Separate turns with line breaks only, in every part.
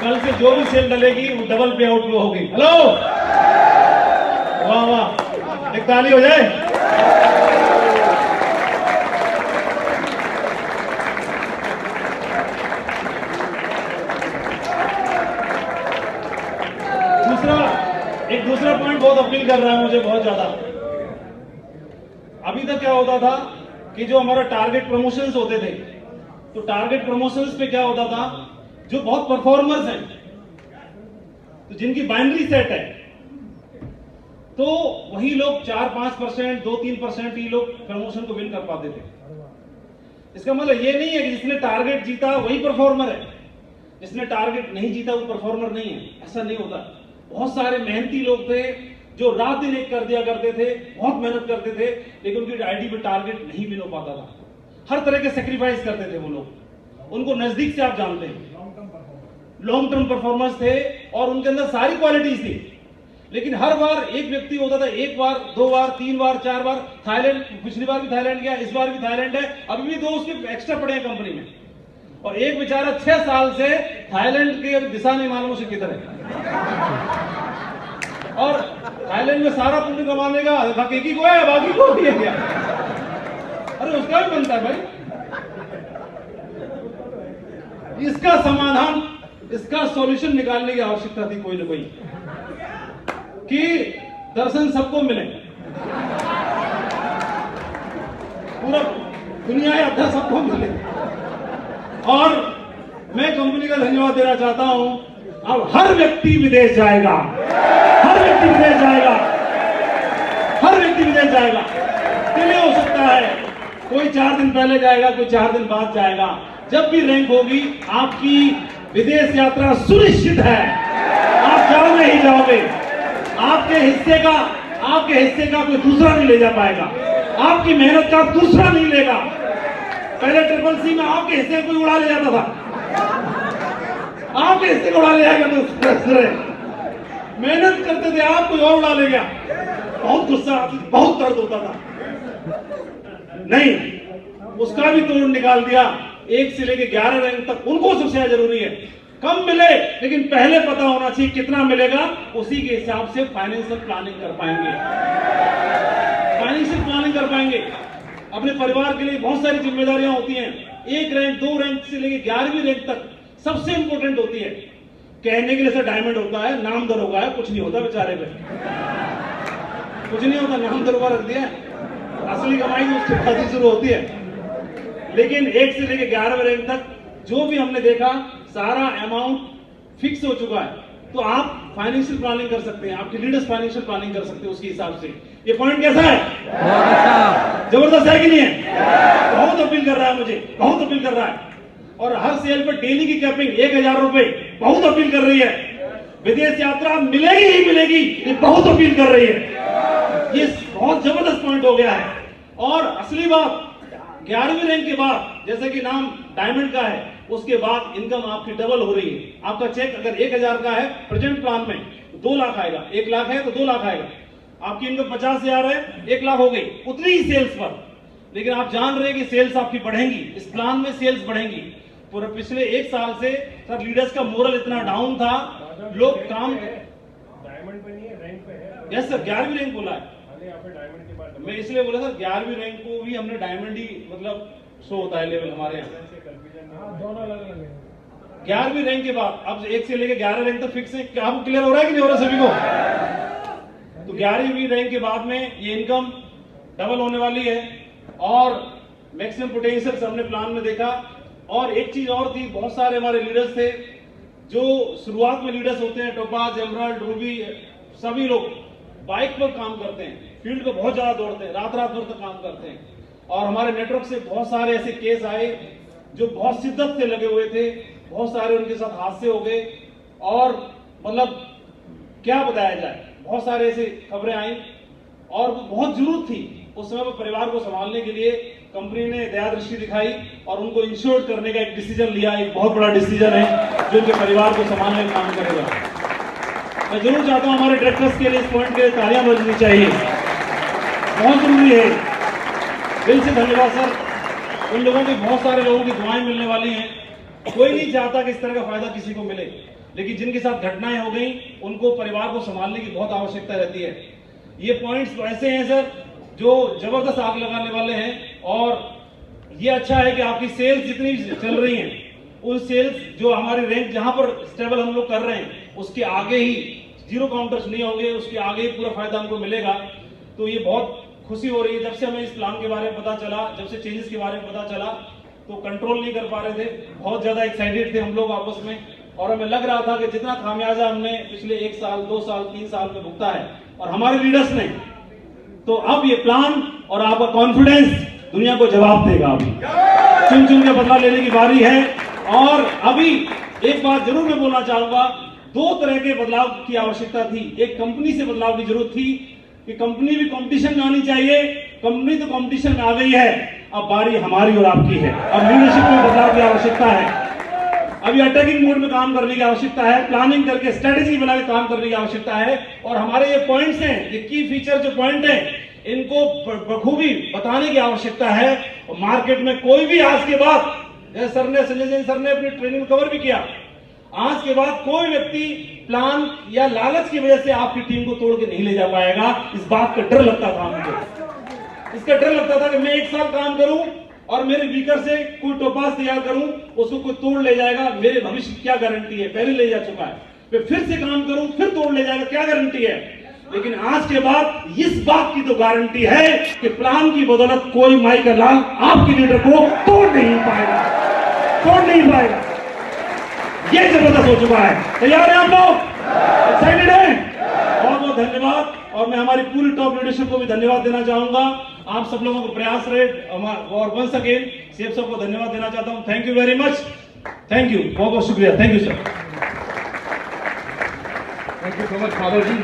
कल से जो भी सेल डलेगी वो डबल पे आउट में होगी। हेलो, वाह वाह, एक ताली हो जाए। दूसरा पॉइंट बहुत अपील कर रहा है मुझे बहुत ज्यादा। अभी तक क्या होता था कि जो हमारा टारगेट प्रमोशंस होते थे, तो टारगेट प्रमोशंस पे क्या होता था, जो बहुत परफॉर्मर्स हैं, तो जिनकी बाइनरी सेट है, तो वही लोग 4-5%, 2-3% ही लोग प्रमोशन को विन कर पाते थे। इसका मतलब ये नहीं है कि जिसने टारगेट जीता वही परफॉर्मर है, जिसने टारगेट नहीं जीता वो परफॉर्मर नहीं है। ऐसा नहीं होता। बहुत सारे मेहनती लोग थे जो रात दिन एक कर दिया करते थे, बहुत मेहनत करते थे, लेकिन उनकी आईडी पे टारगेट नहीं विन हो पाता था। हर तरह के सेक्रीफाइस करते थे वो लोग, उनको नजदीक से आप जानते हैं, लॉन्ग टर्म परफॉर्मेंस थे और उनके अंदर सारी क्वालिटीज थी। लेकिन हर बार एक व्यक्ति होता था, एक बार, 2 बार, 3 बार, 4 बार, थाईलैंड, पिछली बार भी थाईलैंड गया, इस बार भी थाईलैंड है, अभी भी 2 उसके एक्स्ट्रा पड़े हैं कंपनी में, और एक बेचारा 6 साल से थाईलैंड के दिशा नहीं मालूम उसे किधर है, और थाईलैंड में सारा पुण्य कमाने का हकीकी को है, बाकी को भी है क्या? अरे उसका भी बनता है भाई। इसका समाधान, इसका सॉल्यूशन निकालने की आवश्यकता थी कोई ना कोई, कि दर्शन सबको मिले, पूरा दुनिया या अद्धा सबको मिले। और मैं कंपनी का धन्यवाद देना चाहता हूं। अब हर व्यक्ति विदेश जाएगा, हर व्यक्ति विदेश जाएगा, हर व्यक्ति विदेश जाएगा। डिले हो सकता है, कोई 4 दिन पहले जाएगा, कोई 4 दिन बाद जाएगा। जब भी रैंक होगी आपकी विदेश यात्रा सुनिश्चित है, आप जाओगे ही जाओगे। आपके हिस्से का कोई दूसरा नहीं ले जा पाएगा, आपकी मेहनत का दूसरा नहीं लेगा। पहले CCC में आपके हिस्से कोई उड़ा ले जाता था, आपके हिस्से को उड़ा ले जाएगा, दूसरे मेहनत करते थे आप, कोई और उड़ा ले गया, बहुत गुस्सा, बहुत दर्द होता था। नहीं, उसका भी तोड़ निकाल दिया। 1 से लेकर 11 रैंक तक उनको सबसे जरूरी है, कम मिले लेकिन पहले पता होना चाहिए कितना मिलेगा, उसी के हिसाब से फाइनेंशियल प्लानिंग कर पाएंगे, फाइनेंशियल प्लानिंग कर पाएंगे। अपने परिवार के लिए बहुत सारी जिम्मेदारियां होती हैं। 1 रैंक 2 रैंक से लेकर 11वीं रैंक तक सबसे इंपॉर्टेंट होती है। कहने के लिए सर डायमंड होता है, नाम दरोगा है, कुछ नहीं होता बेचारे पे, कुछ नहीं होता, नाम दरोगा रख दिया, असली कमाई तो उसके बाद ही शुरू होती है। लेकिन 1 से लेकर 11वें रैंक तक जो भी हमने देखा, सारा अमाउंट फिक्स हो चुका है। तो आप फाइनेंशियल प्लानिंग कर सकते हैं, आपके लीडर्स फाइनेंशियल प्लानिंग कर सकते हैं उसके हिसाब से। ये पॉइंट कैसा है? जबरदस्त है कि नहीं है? बहुत अपील कर रहा है मुझे, बहुत अपील कर रहा है। और हर सेल पर डेली की कैपिंग 1000 रुपए, बहुत अपील कर रही है। विदेश यात्रा मिलेगी ही मिलेगी, ये बहुत अपील कर रही है। ये बहुत जबरदस्त पॉइंट हो गया है। और असली बात, 11वीं रैंक के बाद, जैसे कि नाम डायमंड का है, उसके बाद इनकम आपकी डबल हो रही है। आपका चेक अगर 1000 का है प्रेजेंट प्लान में, 2 लाख आएगा। 1 लाख है तो 2 लाख आएगा। आपकी इनकम 50,000 है, 1 लाख हो गई, उतनी ही सेल्स पर। लेकिन आप जान रहे हैं कि सेल्स आपकी बढ़ेंगी, इस प्लान में सेल्स बढ़ेंगी। पूरे पिछले 1 साल से सर लीडर्स का मोरल इतना डाउन था, लोग काम,
डायमंड पे नहीं है, रैंक पे है।
यस सर, 11वीं रैंक बोला है।
डायमंड के बाद
मैं इसलिए बोला सर, 11वीं रैंक को भी हमने डायमंड ही मतलब शो होता है लेवल हमारे यहाँ।
दोनों अलग अलग है।
11वीं रैंक के बाद अब 1 से लेकर 11 रैंक तक फिक्स है। क्या आपको क्लियर हो रहा है कि नहीं हो रहा सभी को? तो 11वीं रैंक के बाद में ये इनकम डबल होने वाली है और मैक्सिमम पोटेंशियल हमने प्लान में देखा। और एक चीज और थी, बहुत सारे हमारे लीडर्स थे जो शुरुआत में लीडर्स होते हैं, टोपाज, एमराल्ड, रूबी, सभी लोग बाइक पर काम करते हैं, फील्ड पे बहुत ज्यादा दौड़ते हैं, रात रात भर तक काम करते हैं। और हमारे नेटवर्क से बहुत सारे ऐसे केस आए जो बहुत शिद्दत से लगे हुए थे, बहुत सारे उनके साथ हादसे हो गए और मतलब क्या बताया जाए, बहुत सारे ऐसे खबरें आई और बहुत जरूरत थी उस समय पर परिवार को संभालने के लिए। कंपनी ने दया दृष्टि दिखाई और उनको इंश्योर करने का एक डिसीजन लिया। एक बहुत बड़ा डिसीजन है जो उनके परिवार को संभालने का काम करेगा। मैं जरूर चाहता हूं हमारे डायरेक्टर्स के लिए इस पॉइंट के लिए तालियां बजनी चाहिए, बहुत जरूरी है। दिल से धन्यवाद सर। उन लोगों की, बहुत सारे लोगों की दुआएं मिलने वाली हैं। कोई नहीं चाहता कि इस तरह का फायदा किसी को मिले, लेकिन जिनके साथ घटनाएं हो गई उनको परिवार को संभालने की बहुत आवश्यकता रहती है। ये पॉइंट्स ऐसे हैं सर जो जबरदस्त आग लगाने वाले हैं, और ये अच्छा है कि आपकी सेल्स जितनी चल रही हैं उन सेल्स जो हमारे रैंक जहां पर स्टेबल हम लोग कर रहे हैं उसके आगे ही जीरो काउंटर्स नहीं होंगे, उसके आगे ही पूरा फायदा हमको मिलेगा। तो ये बहुत खुशी हो रही है। जब से हमें इस प्लान के बारे में पता चला, जब से चेंजेस के बारे में पता चला, तो कंट्रोल नहीं कर पा रहे थे, बहुत ज्यादा एक्साइटेड थे हम लोग आपस में, और हमें लग रहा था कि जितना खामियाजा हमने पिछले 1 साल 2 साल 3 साल में भुगता है और हमारे लीडर्स ने, तो अब ये प्लान और आपका कॉन्फिडेंस दुनिया को जवाब देगा। अभी चुन चुन के बदला लेने की बारी है। और अभी एक बात जरूर मैं बोलना चाहूंगा, 2 तरह के बदलाव की आवश्यकता थी। एक कंपनी से बदलाव की जरूरत थी कि कंपनी भी कंपटीशन में आनी चाहिए, कंपनी तो कंपटीशन में आ गई है, अब बारी हमारी और आपकी है। अब लीडरशिप में बदलाव की आवश्यकता है। अभी अटैकिंग मोड में काम करने की आवश्यकता है, प्लानिंग करके स्ट्रेटेजी बना के काम करने की आवश्यकता है। और हमारे ये पॉइंट्स हैं, ये की फीचर जो पॉइंट हैं, इनको बखूबी बताने की आवश्यकता है। और मार्केट में कोई भी आज के बाद, सर ने संजय जैन सर ने अपनी ट्रेनिंग कवर भी किया, आज के बाद कोई व्यक्ति प्लान या लालच की वजह से आपकी टीम को तोड़ के नहीं ले जा पाएगा। इस बात का डर लगता था मुझे, इसका डर लगता था कि मैं 1 साल काम करूं और मेरे वीकर से कोई टोपास तैयार करूं, उसको कोई तोड़ ले जाएगा, मेरे भविष्य की क्या गारंटी है, पहले ले जा चुका है, मैं फिर से काम करूं फिर तोड़ ले जाएगा, क्या गारंटी है। लेकिन आज के बाद इस बात की तो गारंटी है कि प्लान की बदौलत कोई माई का लाल आपके लीडर को तोड़ नहीं पाएगा, तोड़ नहीं पाएगा। ये जबरदस्त हो चुका है। तैयार है आप लोग? एक्साइटेड है? बहुत बहुत धन्यवाद। और मैं हमारी पूरी टॉप लीडरशिप को भी धन्यवाद देना चाहूंगा। आप सब लोगों को प्रयास रहे, और वंस अगेन सेफ सबको धन्यवाद देना चाहता हूं। Thank you very much, thank you, बहुत बहुत शुक्रिया, thank you sir.
Thank you so much Madhav ji.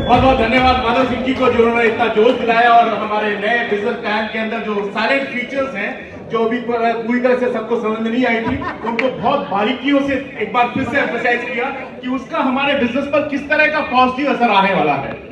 बहुत बहुत धन्यवाद माधव सिंह जी को, जिन्होंने इतना जोश दिलाया और हमारे नए बिजनेस प्लान के अंदर जो साइलेंट फीचर्स हैं, जो अभी पूरी तरह से सबको समझ में नहीं आई थी, उनको बहुत बारीकियों से एक बार फिर से एम्फसाइज किया कि उसका हमारे बिजनेस पर किस तरह का पॉजिटिव असर आने वाला है।